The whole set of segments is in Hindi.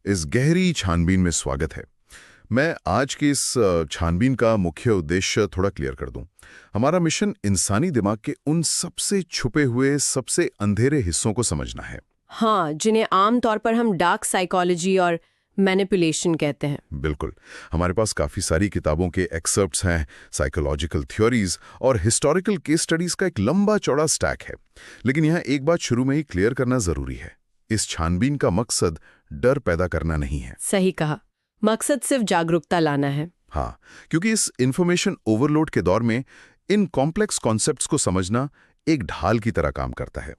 इस गहरी छानबीन में स्वागत है। मैं आज की इस छानबीन का मुख्य उद्देश्य थोड़ा क्लियर कर दूं। हमारा मिशन इंसानी दिमाग के उन सबसे छुपे हुए, सबसे अंधेरे हिस्सों को समझना है। हाँ, जिन्हें आमतौर पर हम डार्क साइकोलॉजी और मैनिपुलेशन कहते हैं। बिल्कुल। हमारे पास काफ़ी सारी किताबों के एक्सर्प्ट्स हैं, साइकोलॉजिकल थ्योरीज और हिस्टोरिकल केस स्टडीज का एक लंबा चौड़ा स्टैक है। लेकिन यहाँ एक बात शुरू में ही क्लियर करना ज़रूरी है। इस छानबीन का मकसद डर पैदा करना नहीं है। सही कहा, मकसद सिर्फ जागरूकता लाना है। हाँ, क्योंकि इस इंफॉर्मेशन ओवरलोड के दौर में इन कॉम्प्लेक्स कॉन्सेप्ट्स को समझना एक ढाल की तरह काम करता है।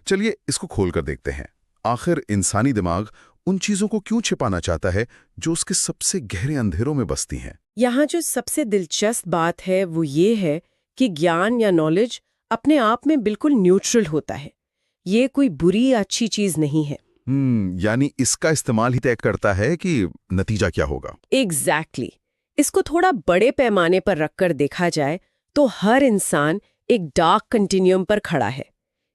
चलिए इसको खोलकर देखते हैं। आखिर इंसानी दिमाग उन चीजों को क्यों छिपाना चाहता है जो उसके सबसे गहरे अंधेरों में बसती हैं? यहाँ जो सबसे दिलचस्प बात है वो ये है कि ज्ञान या नॉलेज अपने आप में बिल्कुल न्यूट्रल होता है। ये कोई बुरी या अच्छी चीज नहीं है। यानी इसका इस्तेमाल ही तय करता है कि नतीजा क्या होगा। एग्जैक्टली। इसको थोड़ा बड़े पैमाने पर रखकर देखा जाए तो हर इंसान एक डार्क कंटिन्यूम पर खड़ा है।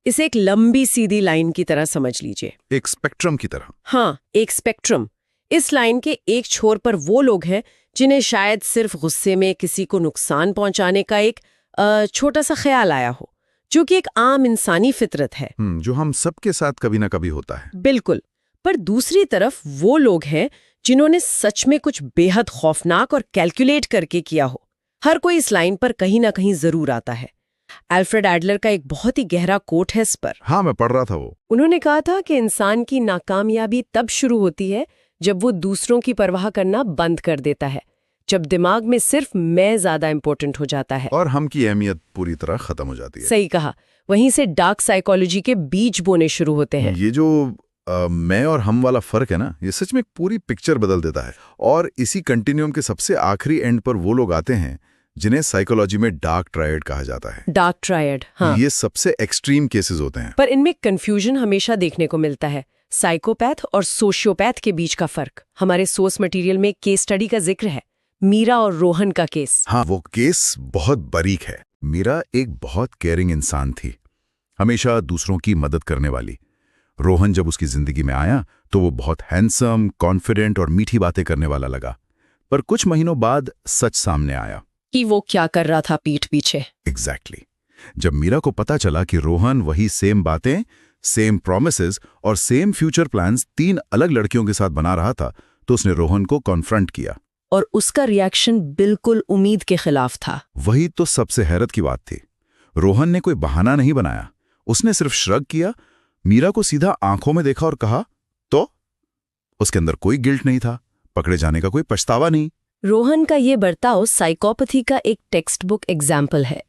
इसे एक लंबी सीधी लाइन की तरह समझ लीजिए। एक स्पेक्ट्रम की तरह। हाँ, एक स्पेक्ट्रम। इस लाइन के एक छोर पर वो लोग हैं जिन्हें शायद सिर्फ गुस्से में किसी को नुकसान पहुंचाने का एक छोटा सा ख्याल आया हो, जो कि एक आम इंसानी फितरत है, जो हम सबके साथ कभी ना कभी होता है। बिल्कुल। पर दूसरी तरफ वो लोग हैं जिन्होंने सच में कुछ बेहद खौफनाक और कैलकुलेट करके किया हो। हर कोई इस लाइन पर कहीं ना कहीं जरूर आता है। अल्फ्रेड एडलर का एक बहुत ही गहरा कोट है इस पर। हाँ, मैं पढ़ रहा था वो। उन्होंने कहा था कि इंसान की नाकामयाबी तब शुरू होती है जब वो दूसरों की परवाह करना बंद कर देता है, जब दिमाग में सिर्फ मैं ज्यादा इंपॉर्टेंट हो जाता है और हम की अहमियत पूरी तरह खत्म हो जाती है। सही कहा। वहीं से डार्क साइकोलॉजी के बीज बोने शुरू होते हैं। ये जो मैं और हम वाला फर्क है ना, ये सच में एक पूरी पिक्चर बदल देता है। और इसी कंटिन्यूम के सबसे आखिरी एंड पर वो लोग आते हैं जिन्हें साइकोलॉजी में डार्क ट्रायड कहा जाता है। डार्क ट्रायड, हाँ। ये सबसे एक्सट्रीम केसेस होते हैं। पर इनमें कंफ्यूजन हमेशा देखने को मिलता है। साइकोपैथ और सोशियोपैथ के बीच का फर्क हमारे सोर्स मटेरियल में केस स्टडी का जिक्र है, मीरा और रोहन का केस। हाँ, वो केस बहुत बारीक है। मीरा एक बहुत केयरिंग इंसान थी, हमेशा दूसरों की मदद करने वाली। रोहन जब उसकी जिंदगी में आया तो वो बहुत हैंडसम, कॉन्फिडेंट और मीठी बातें करने वाला लगा। पर कुछ महीनों बाद सच सामने आया कि वो क्या कर रहा था पीठ पीछे। एग्जैक्टली। जब मीरा को पता चला कि रोहन वही सेम बातें, सेम प्रॉमिसेस और सेम फ्यूचर प्लान्स 3 अलग लड़कियों के साथ बना रहा था, तो उसने रोहन को कॉन्फ्रंट किया। और उसका रिएक्शन बिल्कुल उम्मीद के खिलाफ था। वही तो सबसे हैरत की बात थी। रोहन ने कोई बहाना नहीं बनाया, उसने सिर्फ श्रग किया, मीरा को सीधा आंखों में देखा और कहा, तो उसके अंदर कोई गिल्ट नहीं था, पकड़े जाने का कोई पछतावा नहीं। रोहन का ये बर्ताव साइकोपैथी का एक टेक्स्ट बुक एग्जाम्पल है।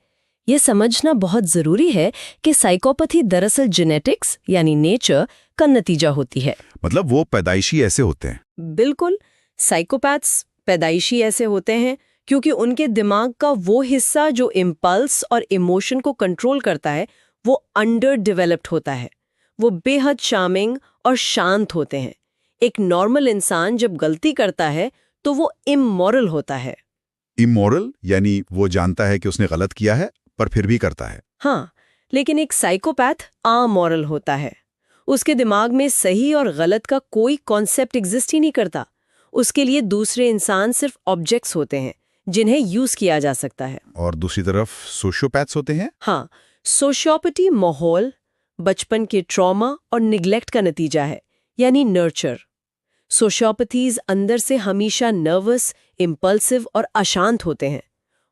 ये समझना बहुत जरूरी है कि साइकोपैथी दरअसल जेनेटिक्स यानी नेचर का नतीजा होती है। मतलब वो पैदाइशी ऐसे होते हैं। बिल्कुल, साइकोपैथ्स पैदाइशी ऐसे होते हैं क्योंकि उनके दिमाग का वो हिस्सा जो इम्पल्स और इमोशन को कंट्रोल करता है वो अंडर डेवलप्ड होता है। वो बेहद शार्मिंग और शांत होते हैं। एक नॉर्मल इंसान जब गलती करता है तो वो इमोरल होता है। इमोरल यानी वो जानता है कि उसने गलत किया है पर फिर भी करता है। हाँ, लेकिन एक साइकोपैथ अमोरल होता है। उसके दिमाग में सही और गलत का कोई कॉन्सेप्ट एग्जिस्ट ही नहीं करता। उसके लिए दूसरे इंसान सिर्फ ऑब्जेक्ट्स होते हैं जिन्हें यूज किया जा सकता है। और दूसरी तरफ सोशियोपैथ्स होते हैं। हाँ, सोशियोपैथी माहौल, बचपन के ट्रॉमा और निग्लेक्ट का नतीजा है, यानी नर्चर। सोशियोपैथीज अंदर से हमेशा नर्वस, इम्पल्सिव और अशांत होते हैं।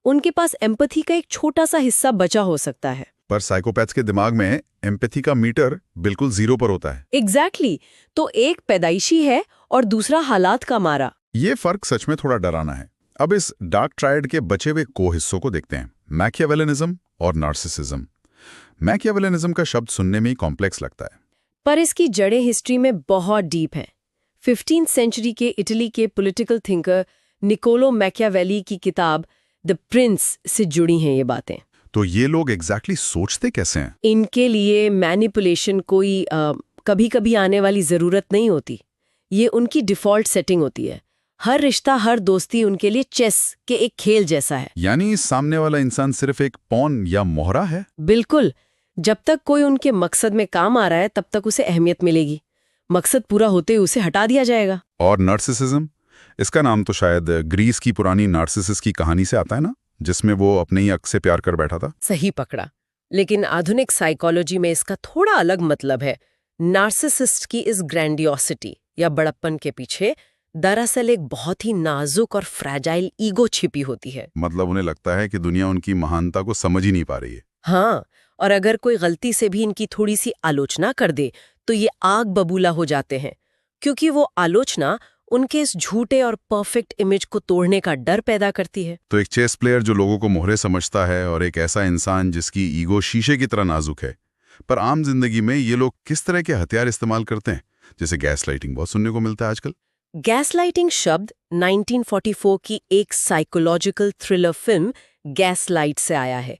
उनके पास एम्पैथी का एक छोटा सा हिस्सा बचा हो सकता है। पर साइकोपैथ्स के दिमाग में एम्पैथी का मीटर बिल्कुल 0 पर होता है। एग्जैक्टली। तो एक पैदाइशी है और दूसरा हालात का मारा। ये फर्क सच में थोड़ा डराना है। अब इस डार्क ट्रायड के बचे हुए को हिस्सों को देखते हैं, मैकियावेलिनिज्म और नार्सिसिज्म। मैकियावेलिनिज्म का शब्द सुनने में ही कॉम्प्लेक्स लगता है, पर इसकी जड़ें हिस्ट्री में बहुत डीप हैं। 15वीं सेंचुरी के इटली के पॉलिटिकल थिंकर निकोलो मैकियावेली की किताब द प्रिंस से जुड़ी हैं ये बातें। तो ये लोग एग्जैक्टली सोचते कैसे हैं? इनके लिए मैनिपुलेशन कोई कभी कभी आने वाली जरूरत नहीं होती। ये उनकी डिफॉल्ट सेटिंग होती है। हर रिश्ता, हर दोस्ती उनके लिए चेस के एक खेल जैसा है। यानी सामने वाला इंसान सिर्फ एक पॉन या मोहरा है। बिल्कुल। जब तक कोई उनके मकसद में काम आ रहा है तब तक उसे अहमियत मिलेगी। मकसद पूरा होते ही उसे हटा दिया जाएगा। और नार्सिसिज्म, इसका नाम तो शायद ग्रीस की पुरानी नार्सिसिस की कहानी से आता है ना, जिसमें वो अपने ही अक्स से प्यार कर बैठा था। सही पकड़ा, लेकिन आधुनिक साइकोलॉजी में इसका थोड़ा अलग मतलब है। नार्सिसिस्ट की इस ग्रैंडियोसिटी या बड़प्पन के पीछे दरअसल एक बहुत ही नाजुक और फ्रैजाइल ईगो छिपी होती है। मतलब उन्हें लगता है कि दुनिया उनकी महानता को समझ ही नहीं पा रही है। हाँ, और अगर कोई गलती से भी इनकी थोड़ी सी आलोचना कर दे तो ये आग बबूला हो जाते हैं, क्योंकि वो आलोचना उनके इस झूठे और परफेक्ट इमेज को तोड़ने का डर पैदा करती है। तो एक चेस प्लेयर जो लोगों को मोहरे समझता है और एक ऐसा इंसान जिसकी ईगो शीशे की तरह नाजुक है। पर आम जिंदगी में ये लोग किस तरह के हथियार इस्तेमाल करते हैं? जैसे गैस लाइटिंग बहुत सुनने को मिलता है आजकल। गैसलाइटिंग शब्द 1944 की एक साइकोलॉजिकल थ्रिलर फिल्म गैसलाइट से आया है।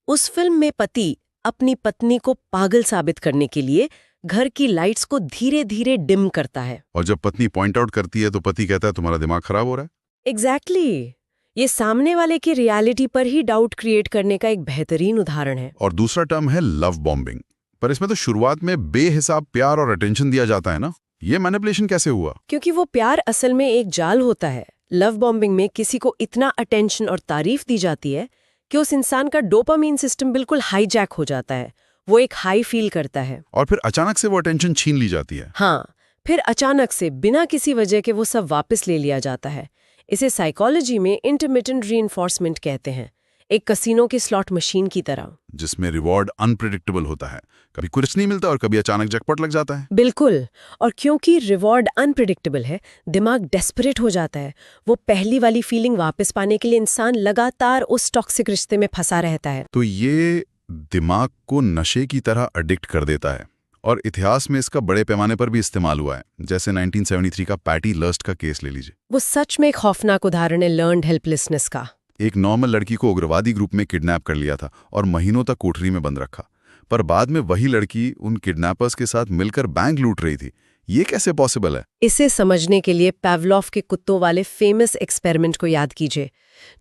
उस फिल्म में पति अपनी पत्नी को पागल साबित करने के लिए घर की लाइट्स को धीरे धीरे डिम करता है। और जब पत्नी पॉइंट आउट करती है तो पति कहता है तुम्हारा दिमाग खराब हो रहा है। एग्जैक्टली। ये सामने वाले की रियलिटी पर ही डाउट क्रिएट करने का एक बेहतरीन उदाहरण है। और दूसरा टर्म है लव बॉम्बिंग। पर इसमें तो शुरुआत में बेहिसाब प्यार और अटेंशन दिया जाता है ना, ये मैनिपुलेशन कैसे हुआ? क्योंकि वो प्यार असल में एक जाल होता है। लव बॉम्बिंग में किसी को इतना अटेंशन और तारीफ दी जाती है कि उस इंसान का डोपामीन सिस्टम बिल्कुल हाईजैक हो जाता है, वो एक हाई फील करता है। और फिर अचानक से वो अटेंशन छीन ली जाती है। हाँ, फिर अचानक से बिना किसी वजह के वो सब वापस ले लिया जाता है। इसे साइकोलॉजी में इंटरमिटेंट रीइंफोर्समेंट कहते हैं, एक कसिनो की स्लॉट मशीन की तरह, जिसमें रिवॉर्ड अनप्रेडिक्टेबल होता है। कभी कुछ नहीं मिलता और कभी अचानक जैकपॉट लग जाता है। बिल्कुल। और क्योंकि रिवॉर्ड अनप्रेडिक्टेबल है, दिमाग डेस्परेट हो जाता है। वो पहली वाली फीलिंग वापस पाने के लिए इंसान लगातार उस टॉक्सिक रिश्ते में फंसा रहता है। तो ये दिमाग को नशे की तरह एडिक्ट कर देता है। और इतिहास में इसका बड़े पैमाने पर भी इस्तेमाल हुआ है। जैसे 1973 का पैटी लर्स्ट का केस ले लीजिए। वो सच में एक खौफनाक उदाहरण है लर्न्ड हेल्पलेसनेस का। एक नॉर्मल लड़की को उग्रवादी ग्रुप में किडनैप कर लिया था और महीनों तक कोठरी में बंद रखा। पर बाद में वही लड़की उन किडनैपर्स के साथ मिलकर बैंक लूट रही थी। ये कैसे पॉसिबल है? इसे समझने के लिए पावलोव के कुत्तों वाले फेमस एक्सपेरिमेंट को याद कीजिए।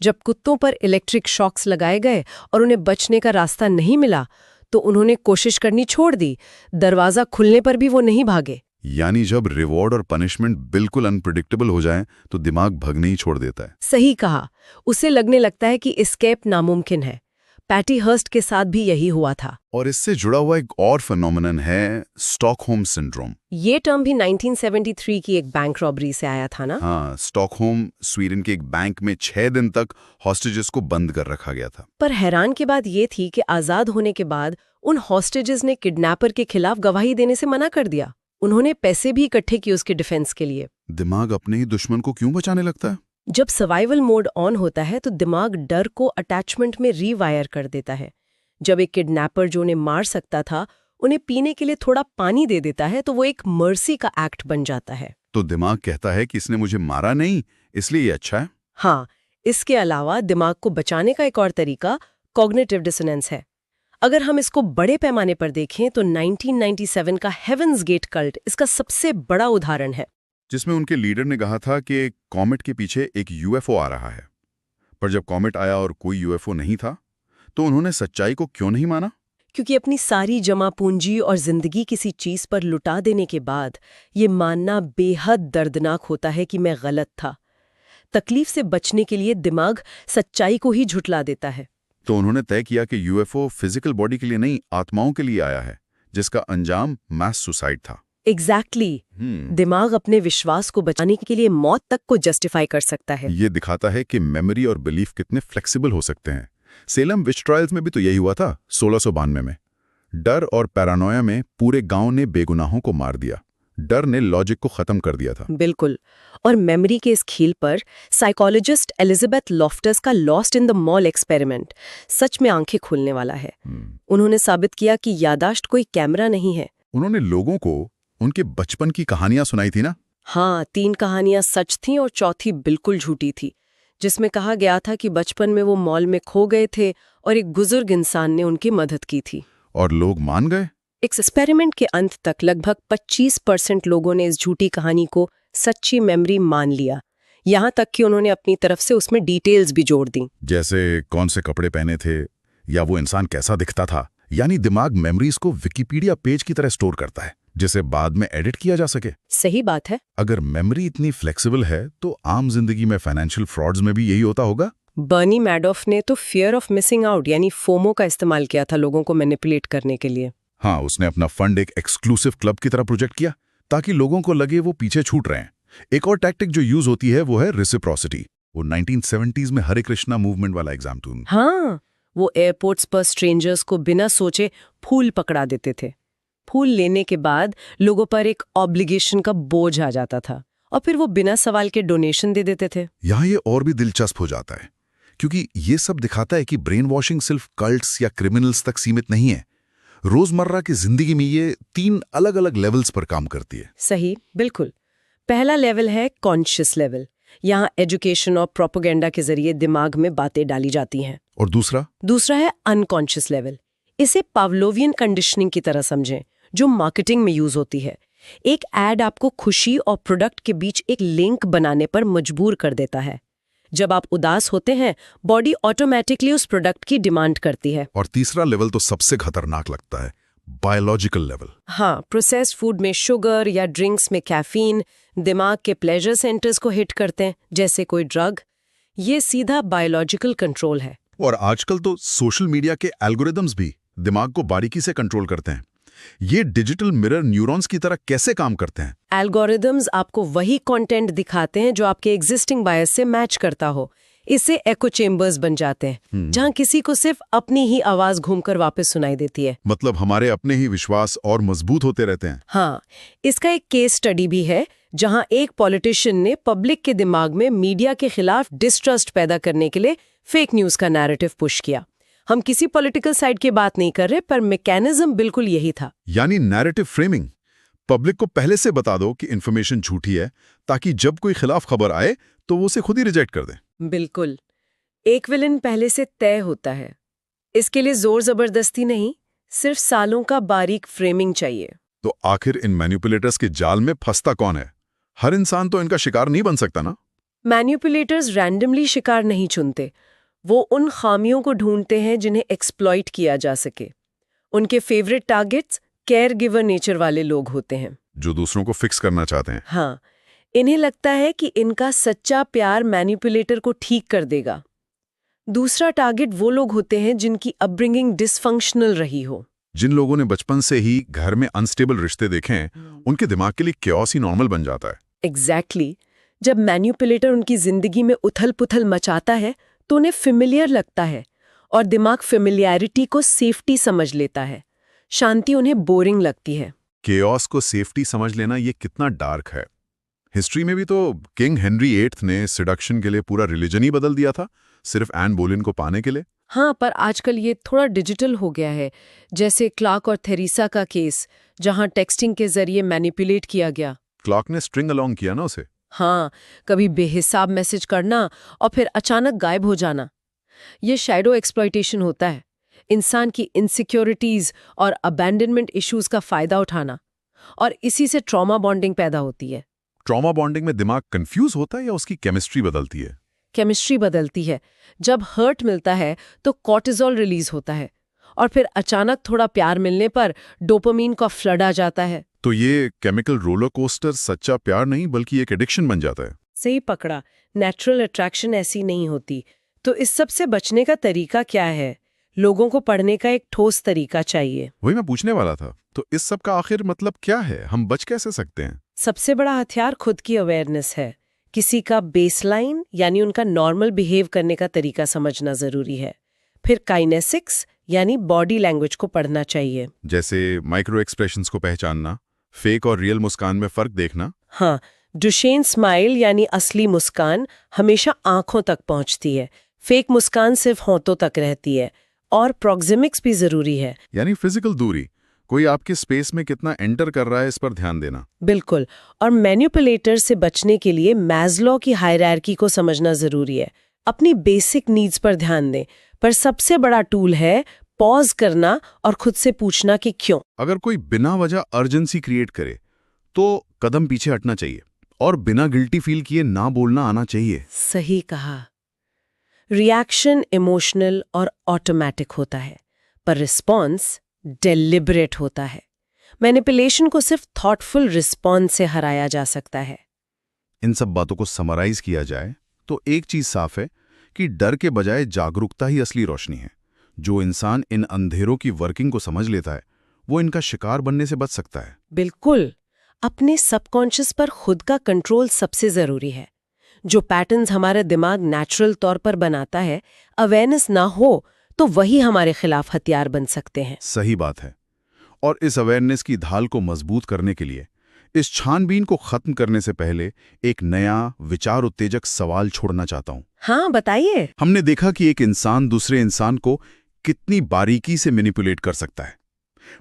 जब कुत्तों पर इलेक्ट्रिक शॉक्स लगाए गए और उन्हें बचने का रास्ता नहीं मिला तो उन्होंने कोशिश करनी छोड़ दी। दरवाजा खुलने पर भी वो नहीं भागे। यानी जब रिवॉर्ड और पनिशमेंट बिल्कुल अनप्रेडिक्टेबल हो जाए तो दिमाग भगने ही छोड़ देता है। सही कहा। उसे लगने लगता है कि एस्केप नामुमकिन है। पैटी हर्स्ट के साथ भी यही हुआ था। और इससे जुड़ा हुआ एक और फिनोमेनन है स्टॉकहोम सिंड्रोम। ये टर्म भी 1973 की एक बैंक रॉबरी से आया था ना? हाँ, स्टॉकहोम स्वीडन के एक बैंक में 6 दिन तक हॉस्टेजेस को बंद कर रखा गया था। पर हैरान की बात ये थी कि आजाद होने के बाद उन हॉस्टेजेस ने किडनैपर के खिलाफ गवाही देने से मना कर दिया। उन्होंने पैसे भी इकट्ठे किए उसके डिफेंस के लिए। दिमाग अपने ही दुश्मन को क्यों बचाने लगता है? जब सर्वाइवल मोड ऑन होता है तो दिमाग डर को अटैचमेंट में रीवायर कर देता है। जब एक किडनैपर जो उन्हें मार सकता था उन्हें पीने के लिए थोड़ा पानी दे देता है तो वो एक मर्सी का एक्ट बन जाता है। तो दिमाग कहता है कि इसने मुझे मारा नहीं, इसलिए ये अच्छा है। हाँ, इसके अलावा दिमाग को बचाने का एक और तरीका कॉग्निटिव डिसोनेंस है। अगर हम इसको बड़े पैमाने पर देखें तो 1997 का हेवंस गेट कल्ट इसका सबसे बड़ा उदाहरण है, जिसमें उनके लीडर ने कहा था कि कॉमेट के पीछे एक यूएफओ आ रहा है। पर जब कॉमेट आया और कोई यूएफओ नहीं था तो उन्होंने सच्चाई को क्यों नहीं माना? क्योंकि अपनी सारी जमा पूंजी और जिंदगी किसी चीज पर लुटा देने के बाद ये मानना बेहद दर्दनाक होता है कि मैं गलत था। तकलीफ से बचने के लिए दिमाग सच्चाई को ही झुठला देता है। तो उन्होंने तय किया कि यूएफओ फिजिकल बॉडी के लिए नहीं, आत्माओं के लिए आया है, जिसका अंजाम मास सुसाइड था। एग्जैक्टली। दिमाग अपने विश्वास को बचाने के लिए मौत तक को जस्टिफाई कर सकता है। ये दिखाता है कि मेमोरी और बिलीफ कितने फ्लेक्सिबल हो सकते हैं। सेलम विच ट्रायल्स में भी तो यही हुआ था 1692 में। डर और पैरानोया में पूरे गांव ने बेगुनाहों को मार दिया। डर ने लॉजिक को खत्म कर दिया था। बिल्कुल। और मेमोरी के इस खेल पर साइकोलॉजिस्ट एलिजाबेथ लॉफ्टर्स का lost in the mall experiment सच में आंखें खोलने वाला है। उन्होंने साबित किया कि यादाश्त कोई कैमरा नहीं है। उन्होंने लोगों को उनके बचपन की कहानियां सुनाई थी ना? हाँ, 3 कहानियां सच थीं और चौथी बिल्कुल झूठी थी, जिसमें कहा गया था कि बचपन में वो मॉल में खो गए थे और एक बुजुर्ग इंसान ने उनकी मदद की थी। और लोग मान गए। एक्सपेरिमेंट के अंत तक लगभग 25% लोगों ने इस झूठी कहानी को सच्ची मेमोरी मान लिया, यहाँ तक कि उन्होंने अपनी तरफ से उसमें डिटेल्स भी जोड़ दी, जैसे कौन से कपड़े पहने थे या वो इंसान कैसा दिखता था। यानी दिमाग मेमोरीज को विकिपीडिया पेज की तरह स्टोर करता है, जिसे बाद में एडिट किया जा सके। सही बात है। अगर मेमोरी इतनी फ्लेक्सिबल है तो आम जिंदगी में फाइनेंशियल फ्रॉड्स में भी यही होता होगा। बर्नी मैडॉफ ने तो फियर ऑफ मिसिंग आउट यानी फोमो का इस्तेमाल किया था लोगों को मैनिपुलेट करने के लिए। हाँ, उसने अपना फंड एक एक्सक्लूसिव क्लब की तरह प्रोजेक्ट किया ताकि लोगों को लगे वो पीछे छूट रहे हैं। एक और टैक्टिक जो यूज होती है वो है रेसिप्रोसिटी। वो 1970s में हरे कृष्णा मूवमेंट वाला एग्जाम टून। हाँ, वो एयरपोर्ट्स पर स्ट्रेंजर्स को बिना सोचे फूल पकड़ा देते थे। फूल लेने के बाद लोगों पर एक ऑब्लिगेशन का बोझ आ जाता था और फिर वो बिना सवाल के डोनेशन दे देते थे। यहाँ ये और भी दिलचस्प हो जाता है क्योंकि ये सब दिखाता है कि ब्रेन वॉशिंग सिर्फ कल्ट्स या क्रिमिनल्स तक सीमित नहीं है। रोजमर्रा की जिंदगी में ये 3 अलग-अलग लेवल्स पर काम करती है। सही, बिल्कुल। पहला लेवल है कॉन्शियस लेवल। यहाँ एजुकेशन और प्रोपेगेंडा के जरिए दिमाग में बातें डाली जाती हैं। और दूसरा है अनकॉन्शियस लेवल। इसे पावलोवियन कंडीशनिंग की तरह समझें, जो मार्केटिंग में यूज होती है। एक एड आपको खुशी और प्रोडक्ट के बीच एक लिंक बनाने पर मजबूर कर देता है। जब आप उदास होते हैं, बॉडी ऑटोमेटिकली उस प्रोडक्ट की डिमांड करती है। और तीसरा लेवल तो सबसे खतरनाक लगता है, बायोलॉजिकल लेवल। हाँ, प्रोसेस्ड फूड में शुगर या ड्रिंक्स में कैफीन दिमाग के प्लेजर सेंटर्स को हिट करते हैं, जैसे कोई ड्रग। ये सीधा बायोलॉजिकल कंट्रोल है। और आजकल तो सोशल मीडिया के एल्गोरिदम्स भी दिमाग को बारीकी से कंट्रोल करते हैं। ये डिजिटल मिरर न्यूरॉन्स की तरह कैसे काम करते हैं? एल्गोरिदम्स आपको वही कंटेंट दिखाते हैं जो आपके एग्जिस्टिंग बायस से मैच करता हो। इससे एको चेम्बर्स बन जाते हैं जहां किसी को सिर्फ अपनी ही आवाज घूमकर वापस सुनाई देती है। मतलब हमारे अपने ही विश्वास और मजबूत होते रहते हैं। हाँ, इसका एक केस स्टडी भी है जहां एक पॉलिटिशियन ने पब्लिक के दिमाग में मीडिया के खिलाफ डिस्ट्रस्ट पैदा करने के लिए फेक न्यूज का नैरेटिव पुश किया। हम किसी पॉलिटिकल साइड की बात नहीं कर रहे, पर मैकेनिज्म बिल्कुल यही था। यानी नैरेटिव फ्रेमिंग। पब्लिक को पहले से बता दो कि इंफॉर्मेशन झूठी है ताकि जब कोई खिलाफ खबर आए तो वो उसे खुद ही रिजेक्ट कर दें। बिल्कुल। एक विलन पहले से तय होता है। इसके लिए जोर जबरदस्ती नहीं, सिर्फ सालों का बारीक फ्रेमिंग चाहिए। तो आखिर इन मैनिपुलेटर्स के जाल में फंसता कौन है? हर इंसान तो इनका शिकार नहीं बन सकता ना। मैनिपुलेटर्स रैंडमली शिकार नहीं चुनते। वो उन खामियों को ढूंढते हैं जिन्हें एक्सप्लॉइट किया जा सके। उनके favourite targets care giver nature वाले लोग होते हैं, जो दूसरों को फिक्स करना चाहते हैं। हाँ, इन्हें लगता है कि इनका सच्चा प्यार मैनिपुलेटर को ठीक कर देगा। दूसरा टारगेट वो लोग होते हैं जिनकी अपब्रिंगिंग डिसफंक्शनल रही हो। जिन लोगों ने बचपन से ही घर में अनस्टेबल रिश्ते देखे हैं, उनके दिमाग के लिए chaos ही नॉर्मल बन जाता है। एग्जैक्टली। जब मैनिपुलेटर उनकी जिंदगी में उथल पुथल मचाता है तो उन्हें फेमिलियर लगता है और दिमाग फेमिलियरिटी को सेफ्टी समझ लेता है। शांति उन्हें बोरिंग लगती है। केओस को सेफ्टी समझ लेना ये कितना डार्क है। हिस्ट्री में भी तो किंग हेनरी 8 ने सिडक्शन के लिए पूरा रिलीजन ही बदल दिया था, सिर्फ एन बोलिन को पाने के लिए। हाँ, पर आजकल ये थोड़ा डिजिटल हो गया है, जैसे क्लार्क और थेरेसा का केस, जहां टेक्सटिंग के जरिए मैनिपुलेट किया गया। क्लार्क ने स्ट्रिंग अलोंग किया ना उसे। हाँ, कभी बेहिसाब मैसेज करना और फिर अचानक गायब हो जाना। ये शैडो एक्सप्लॉयटेशन होता है, इंसान की इनसिक्योरिटीज और अबैंडनमेंट इश्यूज का फायदा उठाना, और इसी से ट्रॉमा बॉन्डिंग पैदा होती है। ट्रॉमा बॉन्डिंग में दिमाग कंफ्यूज होता है या उसकी केमिस्ट्री बदलती है? केमिस्ट्री बदलती है। जब हर्ट मिलता है तो कॉर्टिजोल रिलीज होता है और फिर अचानक थोड़ा प्यार मिलने पर डोपामीन का फ्लड आ जाता है। तो ये केमिकल रोलर कोस्टर सच्चा प्यार नहीं बल्कि एक एडिक्शन बन जाता है। सही पकड़ा। नेचुरल अट्रैक्शन ऐसी नहीं होती। तो इस सब से बचने का तरीका क्या है? लोगों को पढ़ने का एक ठोस तरीका चाहिए। वही मैं पूछने वाला था। तो इस सब का आखिर मतलब क्या है? हम बच कैसे सकते हैं? सबसे बड़ा हथियार खुद की अवेयरनेस है। किसी का बेसलाइन यानी उनका नॉर्मल बिहेव करने का तरीका समझना जरूरी है। फिर काइनेसिक्स यानी बॉडी लैंग्वेज को पढ़ना चाहिए, जैसे माइक्रो एक्सप्रेशंस को पहचानना, फेक और रियल मुस्कान में फर्क देखना। हाँ, डुशेन स्माइल यानी असली मुस्कान हमेशा आंखों तक पहुंचती है, फेक मुस्कान सिर्फ होंठों तक रहती है। और प्रोक्सिमिक्स भी जरूरी है, यानी फिजिकल दूरी, कोई आपके स्पेस में कितना एंटर कर रहा है इस पर ध्यान देना। बिल्कुल। और मैनिपुलेटर से बचने के लिए मैस्लो की हायरार्की को समझना जरूरी है। अपनी बेसिक नीड्स पर ध्यान दें, पर सबसे बड़ा टूल है पॉज करना और खुद से पूछना कि क्यों। अगर कोई बिना वजह अर्जेंसी क्रिएट करे तो कदम पीछे हटना चाहिए और बिना गिल्टी फील किए ना बोलना आना चाहिए। सही कहा। रिएक्शन इमोशनल और ऑटोमेटिक होता है, पर रिस्पॉन्स डेलिबरेट होता है। मैनिपुलेशन को सिर्फ थॉटफुल रिस्पॉन्स से हराया जा सकता है। इन सब बातों को समराइज किया जाए तो एक चीज साफ है कि डर के बजाय जागरूकता ही असली रोशनी है। जो इंसान इन अंधेरों की वर्किंग को समझ लेता है वो इनका शिकार बनने से बच सकता है। बिल्कुल। अपने सबकॉन्शियस पर खुद का कंट्रोल सबसे जरूरी है। जो पैटर्न्स हमारा दिमाग नेचुरल तौर पर बनाता है, अवेयरनेस ना हो तो वही हमारे खिलाफ हथियार बन सकते हैं। सही बात है। और इस अवेयरनेस की ढाल को मजबूत करने के लिए इस छानबीन को खत्म करने से पहले एक नया विचार उत्तेजक सवाल छोड़ना चाहता हूं। हाँ, बताइए। हमने देखा कि एक इंसान दूसरे इंसान को कितनी बारीकी से मैनिपुलेट कर सकता है,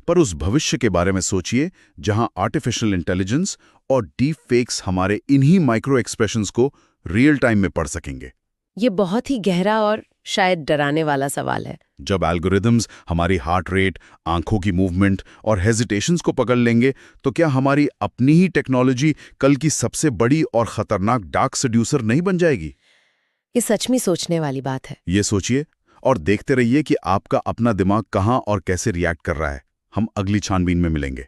पर उस भविष्य के बारे में सोचिए जहां आर्टिफिशियल इंटेलिजेंस और डीप फेक्स हमारे इन्हीं माइक्रो एक्सप्रेशंस को रियल टाइम में पढ़ सकेंगे। ये बहुत ही गहरा और शायद डराने वाला सवाल है। जब एल्गोरिदम्स हमारी हार्ट रेट, आंखों की मूवमेंट और हेजिटेशंस को पकड़ लेंगे तो क्या हमारी अपनी ही टेक्नोलॉजी कल की सबसे बड़ी और खतरनाक डार्क सेड्यूसर नहीं बन जाएगी? ये सच में सोचने वाली बात है। ये सोचिए और देखते रहिए कि आपका अपना दिमाग कहां और कैसे रिएक्ट कर रहा है। हम अगली छानबीन में मिलेंगे।